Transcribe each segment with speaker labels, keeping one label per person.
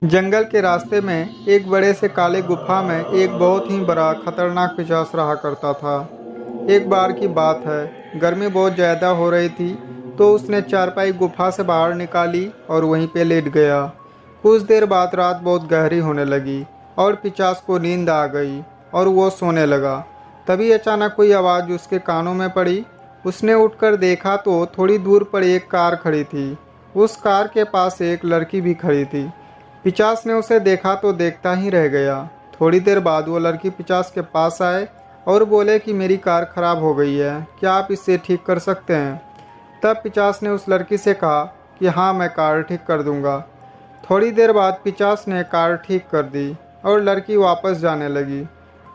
Speaker 1: जंगल के रास्ते में एक बड़े से काले गुफा में एक बहुत ही बड़ा खतरनाक पिशाच रहा करता था। एक बार की बात है, गर्मी बहुत ज़्यादा हो रही थी तो उसने चारपाई गुफा से बाहर निकाली और वहीं पे लेट गया। कुछ देर बाद रात बहुत गहरी होने लगी और पिशाच को नींद आ गई और वो सोने लगा। तभी अचानक कोई आवाज़ उसके कानों में पड़ी। उसने उठकर देखा तो थोड़ी दूर पर एक कार खड़ी थी। उस कार के पास एक लड़की भी खड़ी थी। पिशाच ने उसे देखा तो देखता ही रह गया। थोड़ी देर बाद वो लड़की पिशाच के पास आए और बोले कि मेरी कार खराब हो गई है, क्या आप इसे ठीक कर सकते हैं? तब पिशाच ने उस लड़की से कहा कि हाँ, मैं कार ठीक कर दूंगा। थोड़ी देर बाद पिशाच ने कार ठीक कर दी और लड़की वापस जाने लगी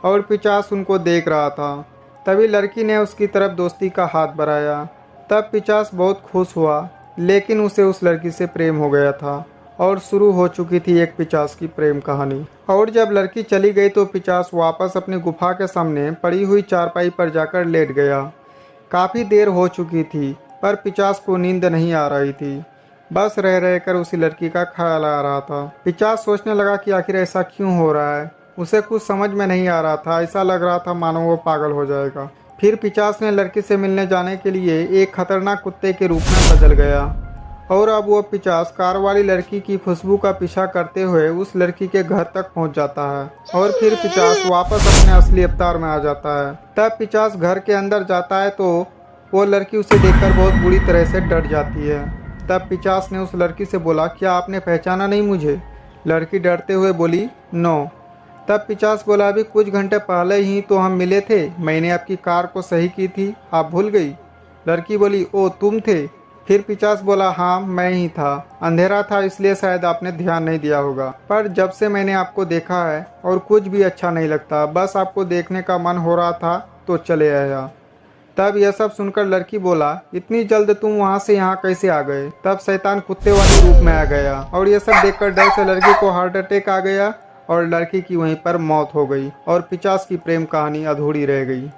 Speaker 1: और पिशाच उनको देख रहा था। तभी लड़की ने उसकी तरफ दोस्ती का हाथ बढ़ाया। तब पिशाच बहुत खुश हुआ, लेकिन उसे उस लड़की से प्रेम हो गया था और शुरू हो चुकी थी एक पिशाच की प्रेम कहानी। और जब लड़की चली गई तो पिशाच वापस अपनी गुफा के सामने पड़ी हुई चारपाई पर जाकर लेट गया। काफ़ी देर हो चुकी थी पर पिशाच को नींद नहीं आ रही थी। बस रह रहकर उसी लड़की का ख्याल आ रहा था। पिशाच सोचने लगा कि आखिर ऐसा क्यों हो रहा है। उसे कुछ समझ में नहीं आ रहा था, ऐसा लग रहा था मानो वो पागल हो जाएगा। फिर पिशाच ने लड़की से मिलने जाने के लिए एक खतरनाक कुत्ते के रूप में बदल गया और अब वो पिशाच कार वाली लड़की की खुशबू का पीछा करते हुए उस लड़की के घर तक पहुंच जाता है और फिर पिशाच वापस अपने असली अवतार में आ जाता है। तब पिशाच घर के अंदर जाता है तो वो लड़की उसे देखकर बहुत बुरी तरह से डर जाती है। तब पिशाच ने उस लड़की से बोला, क्या आपने पहचाना नहीं मुझे? लड़की डरते हुए बोली, नो। तब पिशाच बोला, अभी कुछ घंटे पहले ही तो हम मिले थे, मैंने आपकी कार को सही की थी, आप भूल गई? लड़की बोली, ओ तुम थे? फिर पिशाच बोला, हाँ मैं ही था, अंधेरा था इसलिए शायद आपने ध्यान नहीं दिया होगा, पर जब से मैंने आपको देखा है और कुछ भी अच्छा नहीं लगता, बस आपको देखने का मन हो रहा था तो चले आया। तब यह सब सुनकर लड़की बोला, इतनी जल्द तुम वहाँ से यहाँ कैसे आ गए? तब शैतान कुत्ते वाले रूप में आ गया और यह सब देखकर डर से लड़की को हार्ट अटैक आ गया और लड़की की वहीं पर मौत हो गई और पिशाच की प्रेम कहानी अधूरी रह गई।